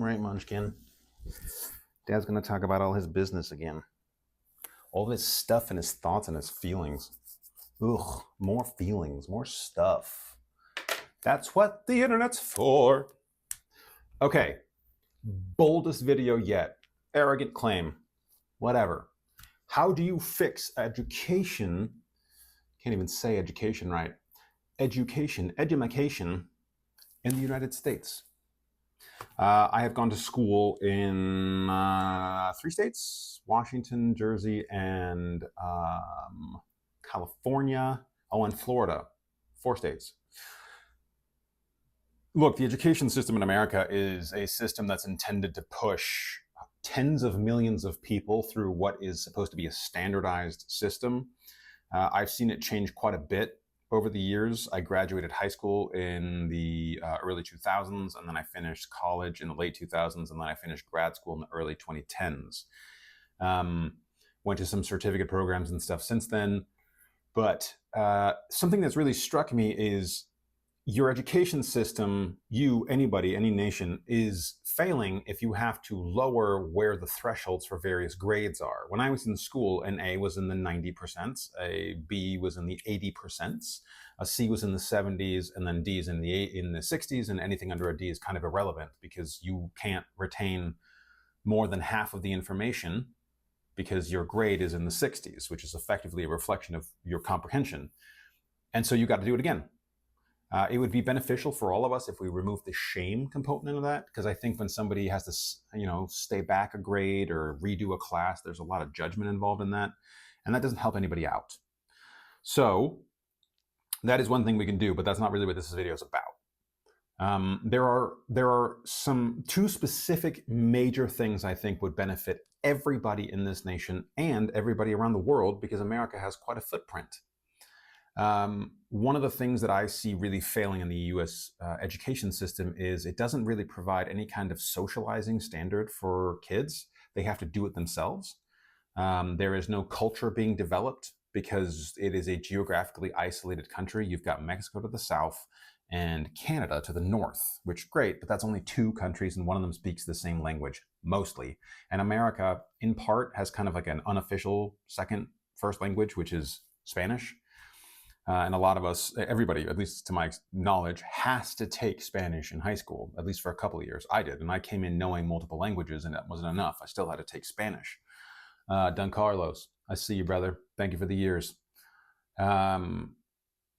All right, Munchkin. Dad's going to talk about all his business again. All this stuff and his thoughts and his feelings. Ugh, more feelings, more stuff. That's what the internet's for. Okay, boldest video yet. Arrogant claim. Whatever. How do you fix education? Can't even say education right. Education in the United States. I have gone to school in 3 states, Washington, Jersey, and California. Oh, and Florida, 4 states. Look, the education system in America is a system that's intended to push tens of millions of people through what is supposed to be a standardized system. I've seen it change quite a bit over the years. I graduated high school in the early 2000s, and then I finished college in the late 2000s, and then I finished grad school in the early 2010s. Went to some certificate programs and stuff since then. But something that's really struck me is your education system, anybody, any nation, is failing if you have to lower where the thresholds for various grades are. When I was in school, an A was in the 90%, a B was in the 80%, a C was in the 70s, and then D is in the 60s, and anything under a D is kind of irrelevant because you can't retain more than half of the information because your grade is in the 60s, which is effectively a reflection of your comprehension. And so you got to do it again. It would be beneficial for all of us if we remove the shame component of that, because I think when somebody has to, stay back a grade or redo a class, there's a lot of judgment involved in that, and that doesn't help anybody out. So that is one thing we can do, but that's not really what this video is about. There are two specific major things I think would benefit everybody in this nation and everybody around the world, because America has quite a footprint. One of the things that I see really failing in the US education system is it doesn't really provide any kind of socializing standard for kids. They have to do it themselves. There is no culture being developed because it is a geographically isolated country. You've got Mexico to the south and Canada to the north, which great, but that's only 2 countries and one of them speaks the same language, mostly. And America, in part, has kind of like an unofficial first language, which is Spanish. And a lot of us, everybody, at least to my knowledge, has to take Spanish in high school, at least for a couple of years. I did, and I came in knowing multiple languages, and that wasn't enough. I still had to take Spanish. Don Carlos, I see you, brother. Thank you for the years. Even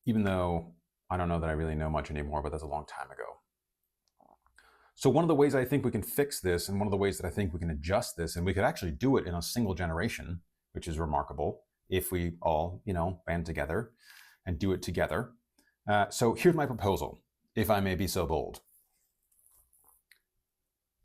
though I don't know that I really know much anymore, but that's a long time ago. So one of the ways I think we can fix this, and one of the ways that I think we can adjust this, and we could actually do it in a single generation, which is remarkable, if we all, band together and do it together. So here's my proposal, if I may be so bold.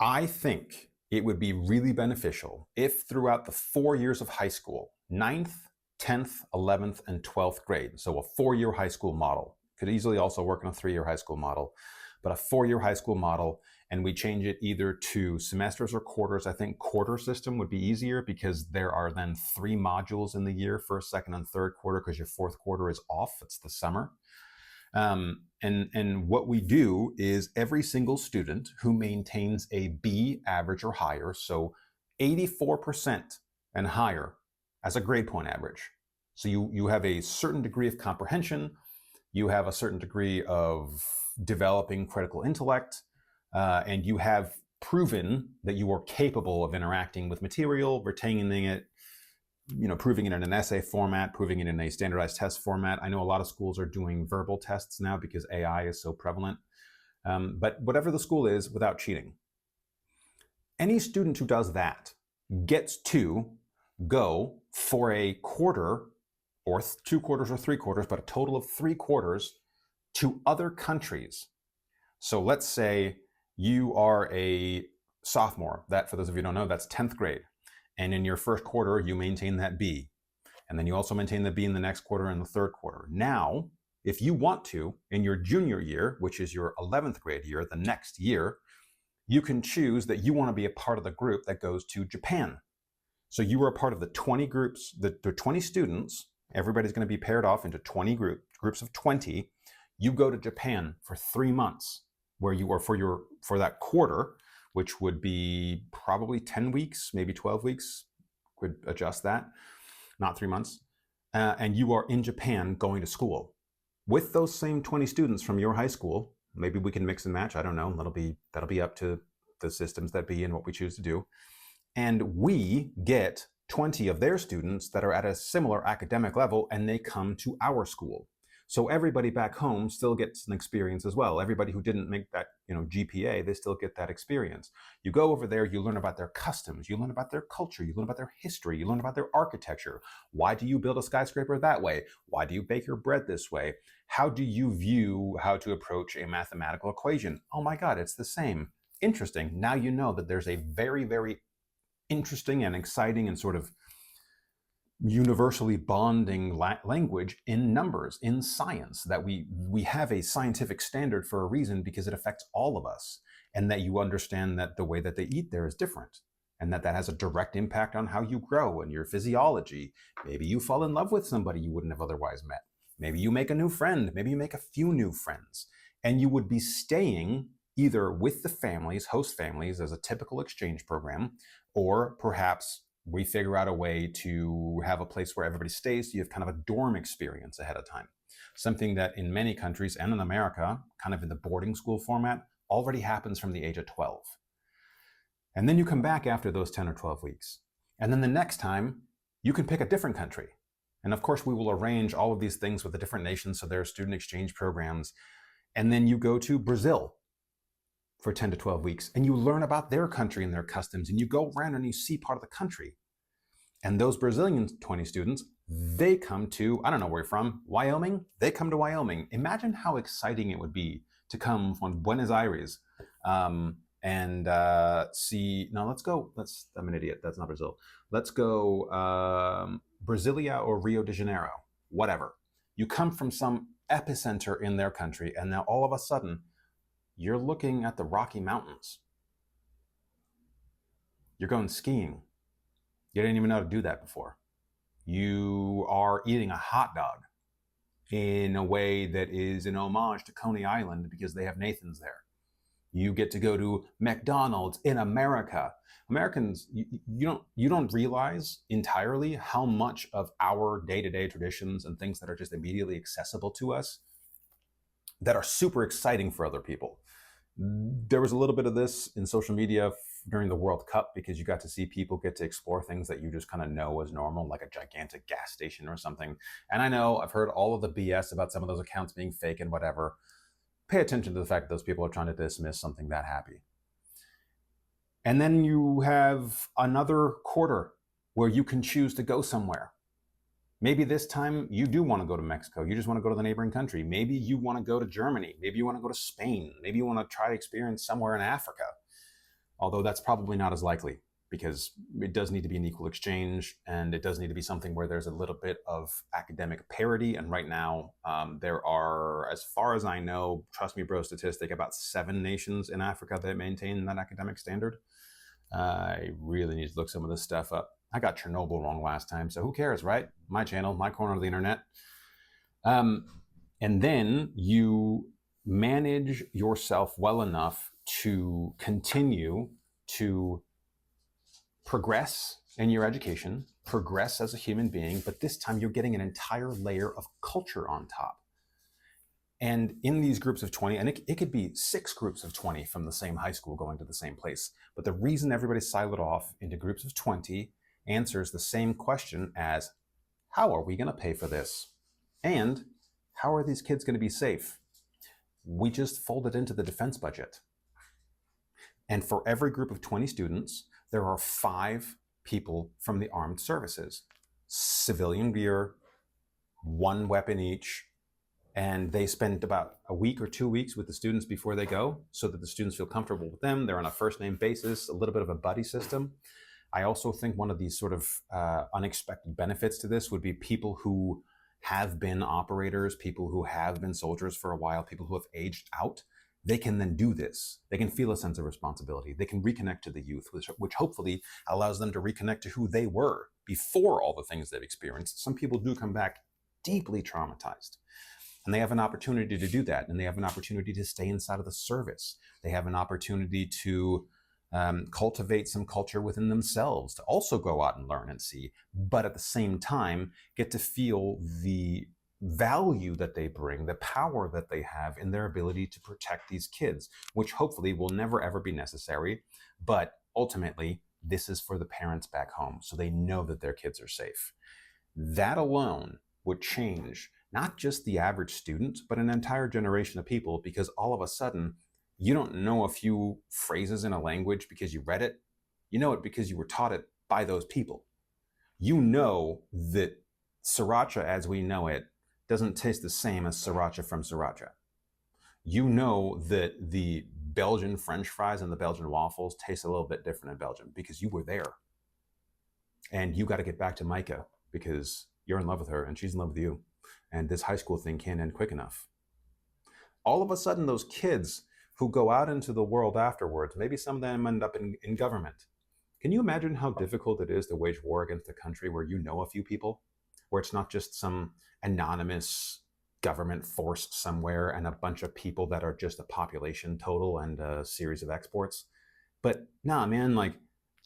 I think it would be really beneficial if throughout the 4 years of high school, 9th, 10th, 11th, and 12th grade, so a 4-year high school model, could easily also work in a 3-year high school model, but a 4-year high school model, and we change it either to semesters or quarters. I think quarter system would be easier because there are then 3 modules in the year, first, second, and third quarter, because your 4th quarter is off. It's the summer. And what we do is every single student who maintains a B average or higher, so 84% and higher as a grade point average. So you have a certain degree of comprehension, you have a certain degree of developing critical intellect, and you have proven that you are capable of interacting with material, retaining it, proving it in an essay format, proving it in a standardized test format. I know a lot of schools are doing verbal tests now because AI is so prevalent. But whatever the school is, without cheating. Any student who does that gets to go for a quarter or 2 quarters or 3 quarters, but a total of 3 quarters to other countries. So let's say you are a sophomore. That, for those of you who don't know, that's 10th grade. And in your first quarter, you maintain that B. And then you also maintain the B in the next quarter and the third quarter. Now, if you want to, in your junior year, which is your 11th grade year, the next year, you can choose that you want to be a part of the group that goes to Japan. So you are a part of the 20 groups, the 20 students. Everybody's going to be paired off into 20 groups of 20. You go to Japan for 3 months, where you are for that quarter, which would be probably 10 weeks, maybe 12 weeks, could adjust that, not 3 months, and you are in Japan going to school with those same 20 students from your high school. Maybe we can mix and match. I don't know. That'll be up to the systems that be and what we choose to do. And we get 20 of their students that are at a similar academic level, and they come to our school. So everybody back home still gets an experience as well. Everybody who didn't make that, GPA, they still get that experience. You go over there, you learn about their customs, you learn about their culture, you learn about their history, you learn about their architecture. Why do you build a skyscraper that way? Why do you bake your bread this way? How do you view how to approach a mathematical equation? Oh my God, it's the same. Interesting. Now you know that there's a very, very interesting and exciting and sort of universally bonding language in numbers, in science, that we have a scientific standard for a reason because it affects all of us, and that you understand that the way that they eat there is different, and that has a direct impact on how you grow and your physiology. Maybe you fall in love with somebody you wouldn't have otherwise met. Maybe you make a new friend. Maybe you make a few new friends, and you would be staying either with the families, host families, as a typical exchange program, or perhaps we figure out a way to have a place where everybody stays, so you have kind of a dorm experience ahead of time. Something that in many countries and in America, kind of in the boarding school format, already happens from the age of 12. And then you come back after those 10 or 12 weeks. And then the next time, you can pick a different country. And of course, we will arrange all of these things with the different nations, so there are student exchange programs. And then you go to Brazil for 10 to 12 weeks, and you learn about their country and their customs, and you go around and you see part of the country. And those Brazilian 20 students, they come to, I don't know where you're from, Wyoming? They come to Wyoming. Imagine how exciting it would be to come from Buenos Aires and see, no, I'm an idiot, that's not Brazil. Let's go Brasilia or Rio de Janeiro, whatever. You come from some epicenter in their country, and now all of a sudden, you're looking at the Rocky Mountains. You're going skiing. You didn't even know how to do that before. You are eating a hot dog in a way that is an homage to Coney Island because they have Nathan's there. You get to go to McDonald's in America. Americans, you don't realize entirely how much of our day-to-day traditions and things that are just immediately accessible to us that are super exciting for other people. There was a little bit of this in social media during the World Cup because you got to see people get to explore things that you just kind of know as normal, like a gigantic gas station or something. And I know I've heard all of the BS about some of those accounts being fake and whatever. Pay attention to the fact that those people are trying to dismiss something that happy. And then you have another quarter where you can choose to go somewhere. Maybe this time you do want to go to Mexico. You just want to go to the neighboring country. Maybe you want to go to Germany. Maybe you want to go to Spain. Maybe you want to try to experience somewhere in Africa. Although that's probably not as likely because it does need to be an equal exchange, and it does need to be something where there's a little bit of academic parity. And right now there are, as far as I know, trust me bro statistic, about 7 nations in Africa that maintain that academic standard. I really need to look some of this stuff up. I got Chernobyl wrong last time, so who cares, right? My channel, my corner of the internet. And then you manage yourself well enough to continue to progress in your education, progress as a human being, but this time you're getting an entire layer of culture on top. And in these groups of 20, and it could be 6 groups of 20 from the same high school going to the same place, but the reason everybody's siloed off into groups of 20 answers the same question as, how are we going to pay for this? And how are these kids going to be safe? We just fold it into the defense budget. And for every group of 20 students, there are 5 people from the armed services. Civilian gear, 1 weapon each, and they spend about a week or 2 weeks with the students before they go so that the students feel comfortable with them. They're on a first name basis, a little bit of a buddy system. I also think one of these sort of unexpected benefits to this would be people who have been operators, people who have been soldiers for a while, people who have aged out. They can then do this. They can feel a sense of responsibility. They can reconnect to the youth, which hopefully allows them to reconnect to who they were before all the things they've experienced. Some people do come back deeply traumatized. And they have an opportunity to do that. And they have an opportunity to stay inside of the service. They have an opportunity to cultivate some culture within themselves to also go out and learn and see, but at the same time get to feel the value that they bring, the power that they have in their ability to protect these kids, which hopefully will never ever be necessary. But ultimately, this is for the parents back home, so they know that their kids are safe. That alone would change not just the average student, but an entire generation of people, because all of a sudden, you don't know a few phrases in a language because you read it. You know it because you were taught it by those people. You know that sriracha as we know it doesn't taste the same as sriracha from sriracha. You know that the Belgian French fries and the Belgian waffles taste a little bit different in Belgium because you were there. And you got to get back to Micah because you're in love with her and she's in love with you. And this high school thing can't end quick enough. All of a sudden, those kids who go out into the world afterwards, maybe some of them end up in government. Can you imagine how difficult it is to wage war against a country where you know a few people, where it's not just some anonymous government force somewhere and a bunch of people that are just a population total and a series of exports? But nah, man, like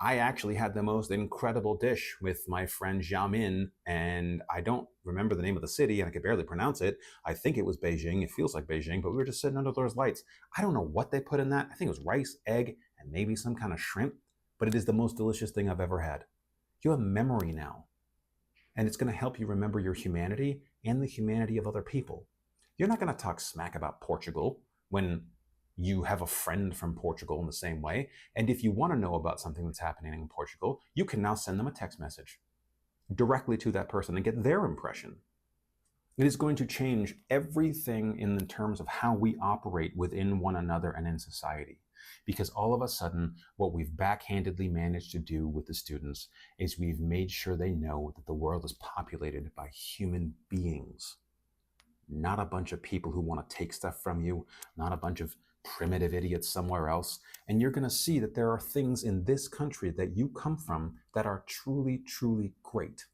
I actually had the most incredible dish with my friend Xiaomin, and I don't remember the name of the city, and I could barely pronounce it. I think it was Beijing. It feels like Beijing, but we were just sitting under those lights. I don't know what they put in that. I think it was rice, egg, and maybe some kind of shrimp, but it is the most delicious thing I've ever had. You have memory now, and it's going to help you remember your humanity and the humanity of other people. You're not going to talk smack about Portugal when you have a friend from Portugal in the same way. And if you want to know about something that's happening in Portugal, you can now send them a text message directly to that person and get their impression. It is going to change everything in terms of how we operate within one another and in society. Because all of a sudden, what we've backhandedly managed to do with the students is we've made sure they know that the world is populated by human beings, not a bunch of people who want to take stuff from you, not a bunch of primitive idiots somewhere else. And you're going to see that there are things in this country that you come from that are truly, truly great.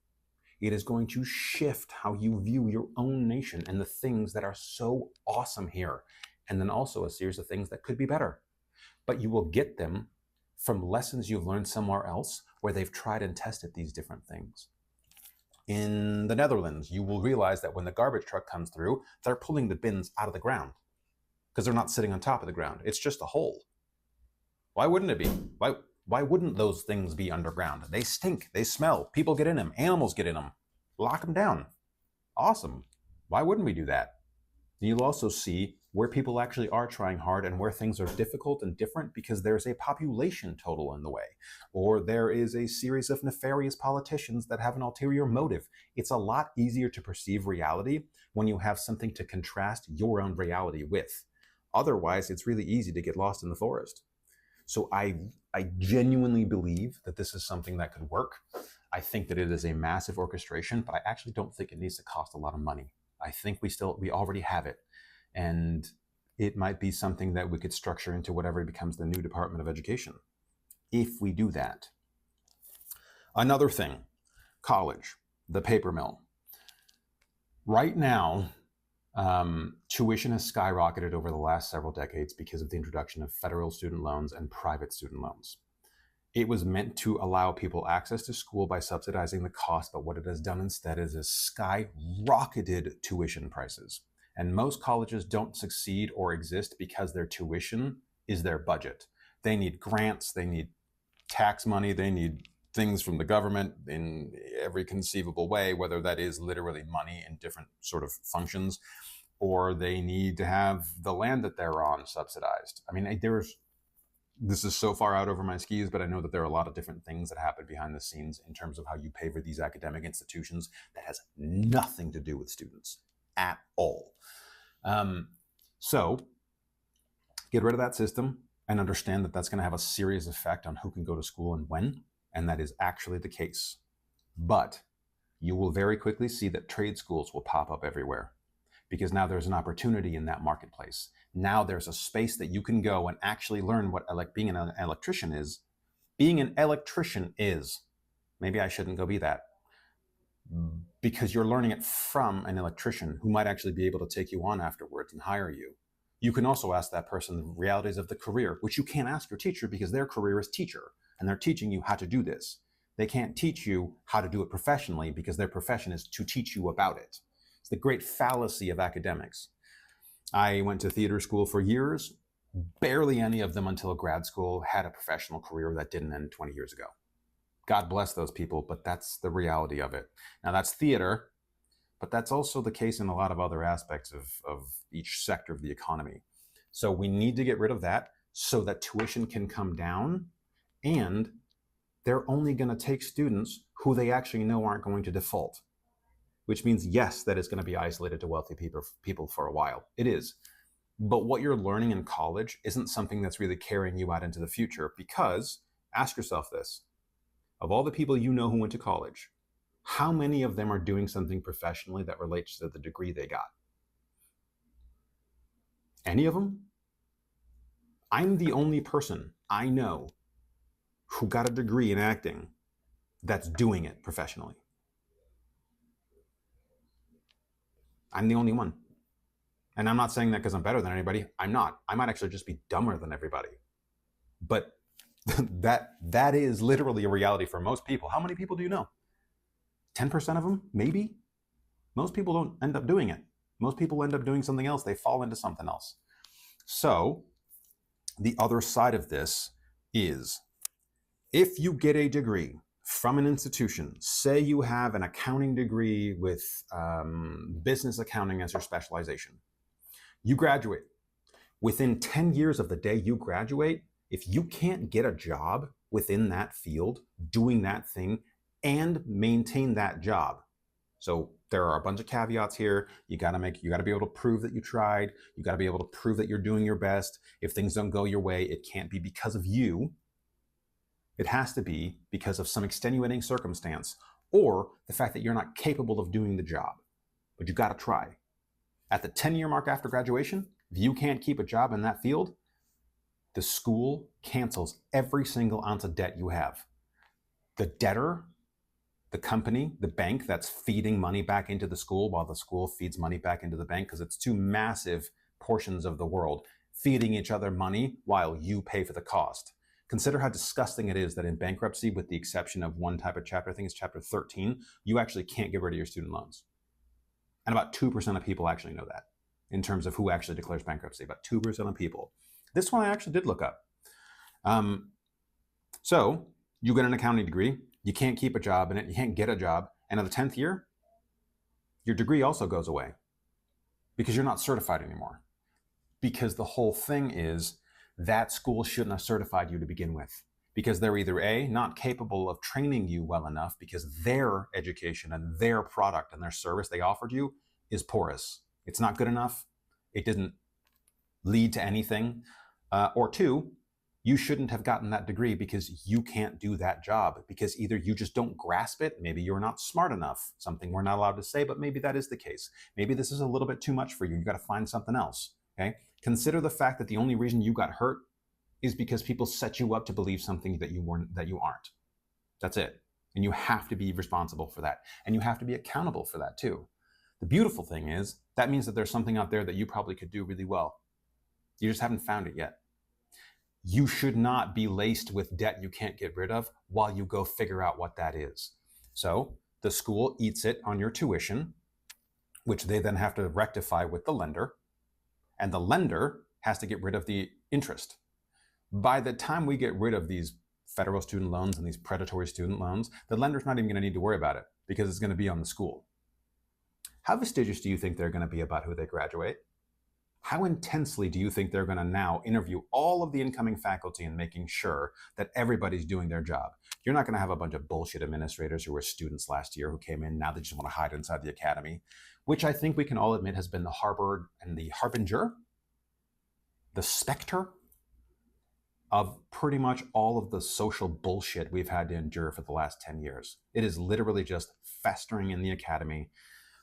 It is going to shift how you view your own nation and the things that are so awesome here. And then also a series of things that could be better. But you will get them from lessons you've learned somewhere else where they've tried and tested these different things. In the Netherlands, you will realize that when the garbage truck comes through, they're pulling the bins out of the ground because they're not sitting on top of the ground. It's just a hole. Why wouldn't it be? Why wouldn't those things be underground? They stink. They smell. People get in them. Animals get in them. Lock them down. Awesome. Why wouldn't we do that? You'll also see where people actually are trying hard and where things are difficult and different because there's a population total in the way, or there is a series of nefarious politicians that have an ulterior motive. It's a lot easier to perceive reality when you have something to contrast your own reality with. Otherwise, it's really easy to get lost in the forest. So I genuinely believe that this is something that could work. I think that it is a massive orchestration, but I actually don't think it needs to cost a lot of money. I think we already have it. And it might be something that we could structure into whatever becomes the new Department of Education, if we do that. Another thing, college, the paper mill. Right now, tuition has skyrocketed over the last several decades because of the introduction of federal student loans and private student loans. It was meant to allow people access to school by subsidizing the cost, but what it has done instead is skyrocketed tuition prices. And most colleges don't succeed or exist because their tuition is their budget. They need grants, they need tax money, they need things from the government in every conceivable way, whether that is literally money in different sort of functions, or they need to have the land that they're on subsidized. I mean, this is so far out over my skis, but I know that there are a lot of different things that happen behind the scenes in terms of how you pay for these academic institutions that has nothing to do with students at all. So get rid of that system and understand that that's going to have a serious effect on who can go to school and when, and that is actually the case. But you will very quickly see that trade schools will pop up everywhere because now there's an opportunity in that marketplace. Now there's a space that you can go and actually learn what being an electrician is. Being an electrician is. Maybe I shouldn't go be that. Because you're learning it from an electrician who might actually be able to take you on afterwards and hire you. You can also ask that person the realities of the career, which you can't ask your teacher because their career is teacher, and they're teaching you how to do this. They can't teach you how to do it professionally because their profession is to teach you about it. It's the great fallacy of academics. I went to theater school for years. Barely any of them until grad school had a professional career that didn't end 20 years ago. God bless those people, but that's the reality of it. Now, that's theater, but that's also the case in a lot of other aspects of each sector of the economy. So we need to get rid of that so that tuition can come down, and they're only going to take students who they actually know aren't going to default, which means, yes, that it's going to be isolated to wealthy people for a while. It is. But what you're learning in college isn't something that's really carrying you out into the future, because ask yourself this. Of all the people you know who went to college, how many of them are doing something professionally that relates to the degree they got? Any of them? I'm the only person I know who got a degree in acting that's doing it professionally. I'm the only one. And I'm not saying that because I'm better than anybody. I'm not. I might actually just be dumber than everybody. But that is literally a reality for most people. How many people do you know? 10% of them, maybe? Most people don't end up doing it. Most people end up doing something else. They fall into something else. So the other side of this is, if you get a degree from an institution, say you have an accounting degree with business accounting as your specialization, you graduate. Within 10 years of the day you graduate, if you can't get a job within that field, doing that thing, and maintain that job. So there are a bunch of caveats here. You got to be able to prove that you tried. You got to be able to prove that you're doing your best. If things don't go your way, it can't be because of you. It has to be because of some extenuating circumstance, or the fact that you're not capable of doing the job. But you got to try. At the 10-year mark after graduation, if you can't keep a job in that field, the school cancels every single ounce of debt you have. The debtor, the company, the bank that's feeding money back into the school while the school feeds money back into the bank, because it's two massive portions of the world feeding each other money while you pay for the cost. Consider how disgusting it is that in bankruptcy, with the exception of one type of chapter, I think it's chapter 13, you actually can't get rid of your student loans. And about 2% of people actually know that in terms of who actually declares bankruptcy, about 2% of people. This one I actually did look up. So you get an accounting degree, you can't keep a job in it, you can't get a job, and in the 10th year, your degree also goes away because you're not certified anymore. Because the whole thing is that school shouldn't have certified you to begin with, because they're either A, not capable of training you well enough because their education and their product and their service they offered you is porous. It's not good enough. It didn't lead to anything. Or two, you shouldn't have gotten that degree because you can't do that job, because either you just don't grasp it, maybe you're not smart enough, something we're not allowed to say, but maybe that is the case. Maybe this is a little bit too much for you. You got to find something else. Okay? Consider the fact that the only reason you got hurt is because people set you up to believe something that you aren't. That's it. And you have to be responsible for that. And you have to be accountable for that too. The beautiful thing is that means that there's something out there that you probably could do really well. You just haven't found it yet. You should not be laced with debt you can't get rid of while you go figure out what that is. So the school eats it on your tuition, which they then have to rectify with the lender. And the lender has to get rid of the interest. By the time we get rid of these federal student loans and these predatory student loans, the lender's not even going to need to worry about it because it's going to be on the school. How fastidious do you think they're going to be about who they graduate? How intensely do you think they're going to now interview all of the incoming faculty and making sure that everybody's doing their job? You're not going to have a bunch of bullshit administrators who were students last year who came in, now they just want to hide inside the academy, which I think we can all admit has been the harbor and the harbinger, the specter of pretty much all of the social bullshit we've had to endure for the last 10 years. It is literally just festering in the academy.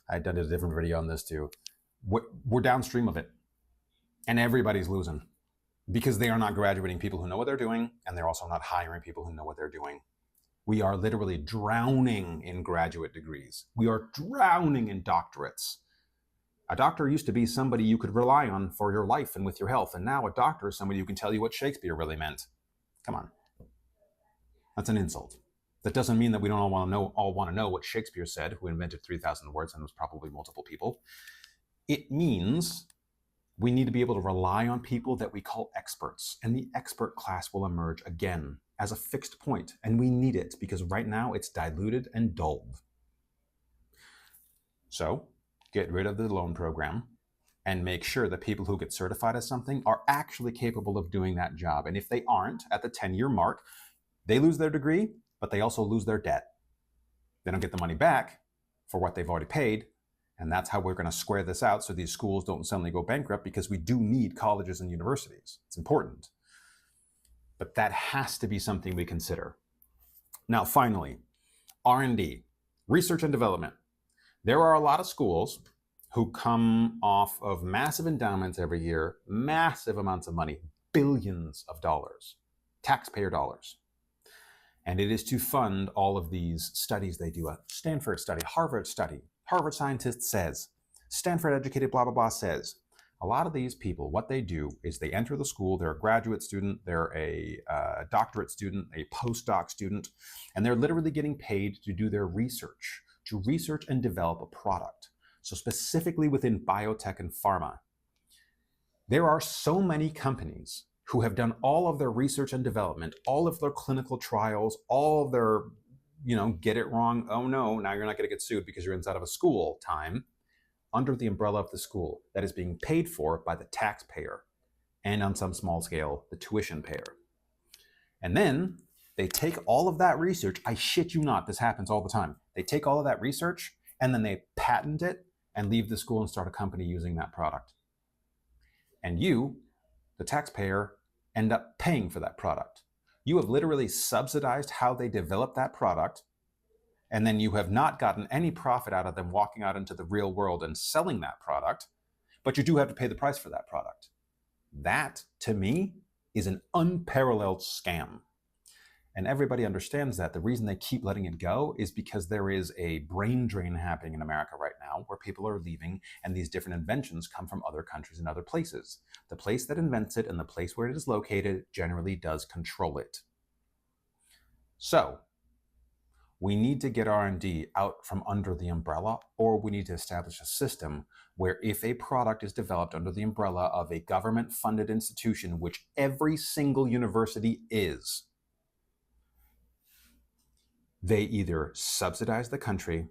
I've done a different video on this too. We're downstream of it. And everybody's losing because they are not graduating people who know what they're doing, and they're also not hiring people who know what they're doing. We are literally drowning in graduate degrees. We are drowning in doctorates. A doctor used to be somebody you could rely on for your life and with your health, and now a doctor is somebody who can tell you what Shakespeare really meant. Come on. That's an insult. That doesn't mean that we don't all want to know what Shakespeare said, who invented 3,000 words and was probably multiple people. It means we need to be able to rely on people that we call experts, and the expert class will emerge again as a fixed point, and we need it because right now it's diluted and dulled. So get rid of the loan program and make sure that people who get certified as something are actually capable of doing that job. And if they aren't at the 10-year mark, they lose their degree, but they also lose their debt. They don't get the money back for what they've already paid. And that's how we're going to square this out so these schools don't suddenly go bankrupt, because we do need colleges and universities. It's important. But that has to be something we consider. Now, finally, R&D, research and development. There are a lot of schools who come off of massive endowments every year, massive amounts of money, billions of dollars, taxpayer dollars. And it is to fund all of these studies they do. A Stanford study, Harvard study, Harvard scientist says, Stanford educated blah, blah, blah says. A lot of these people, what they do is they enter the school, they're a graduate student, they're a doctorate student, a postdoc student, and they're literally getting paid to do their research, to research and develop a product. So specifically within biotech and pharma, there are so many companies who have done all of their research and development, all of their clinical trials, all of their, get it wrong, oh no, now you're not going to get sued because you're inside of a school time, under the umbrella of the school that is being paid for by the taxpayer, and on some small scale, the tuition payer. And then they take all of that research, I shit you not, this happens all the time. They take all of that research and then they patent it and leave the school and start a company using that product. And you, the taxpayer, end up paying for that product. You have literally subsidized how they develop that product, and then you have not gotten any profit out of them walking out into the real world and selling that product, but you do have to pay the price for that product. That, to me, is an unparalleled scam. And everybody understands that. The reason they keep letting it go is because there is a brain drain happening in America right now where people are leaving, and these different inventions come from other countries and other places. The place that invents it and the place where it is located generally does control it. So we need to get R&D out from under the umbrella, or we need to establish a system where if a product is developed under the umbrella of a government-funded institution, which every single university is, they either subsidize the country,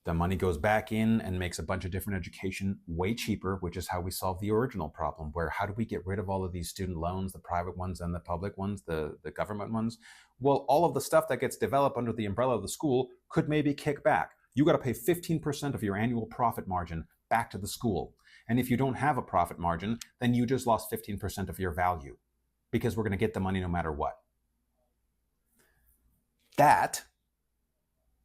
the money goes back in and makes a bunch of different education way cheaper, which is how we solve the original problem, where how do we get rid of all of these student loans, the private ones and the public ones, the government ones? Well, all of the stuff that gets developed under the umbrella of the school could maybe kick back. You got to pay 15% of your annual profit margin back to the school. And if you don't have a profit margin, then you just lost 15% of your value, because we're going to get the money no matter what. That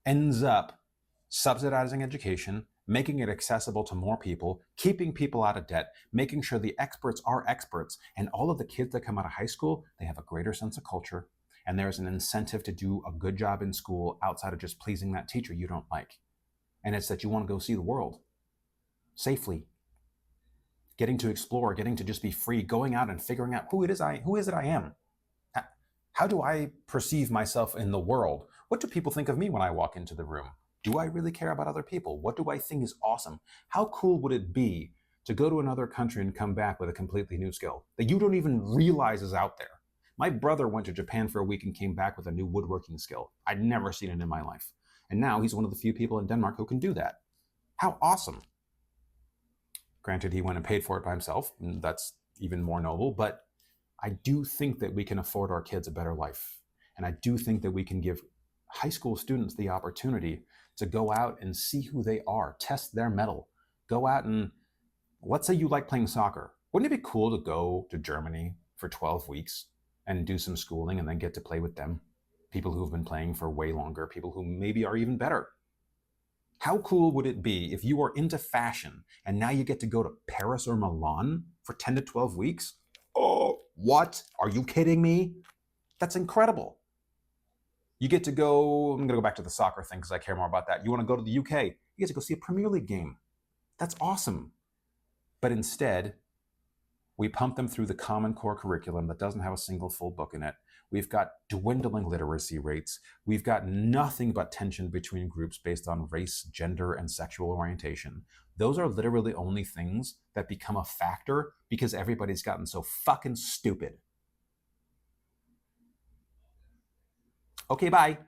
ends up subsidizing education, making it accessible to more people, keeping people out of debt, making sure the experts are experts, and all of the kids that come out of high school, they have a greater sense of culture, and there's an incentive to do a good job in school outside of just pleasing that teacher you don't like. And it's that you want to go see the world safely, getting to explore, getting to just be free, going out and figuring out who is it I am. How do I perceive myself in the world? What do people think of me when I walk into the room? Do I really care about other people? What do I think is awesome? How cool would it be to go to another country and come back with a completely new skill that you don't even realize is out there? My brother went to Japan for a week and came back with a new woodworking skill. I'd never seen it in my life. And now he's one of the few people in Denmark who can do that. How awesome. Granted, he went and paid for it by himself, and that's even more noble, but I do think that we can afford our kids a better life. And I do think that we can give high school students the opportunity to go out and see who they are, test their mettle. Go out and, let's say you like playing soccer. Wouldn't it be cool to go to Germany for 12 weeks and do some schooling and then get to play with them? People who have been playing for way longer, people who maybe are even better. How cool would it be if you are into fashion and now you get to go to Paris or Milan for 10 to 12 weeks? Oh, what? Are you kidding me? That's incredible. You get to go, I'm going to go back to the soccer thing because I care more about that. You want to go to the UK, you get to go see a Premier League game. That's awesome. But instead, we pump them through the Common Core curriculum that doesn't have a single full book in it. We've got dwindling literacy rates. We've got nothing but tension between groups based on race, gender, and sexual orientation. Those are literally only things that become a factor because everybody's gotten so fucking stupid. Okay, bye.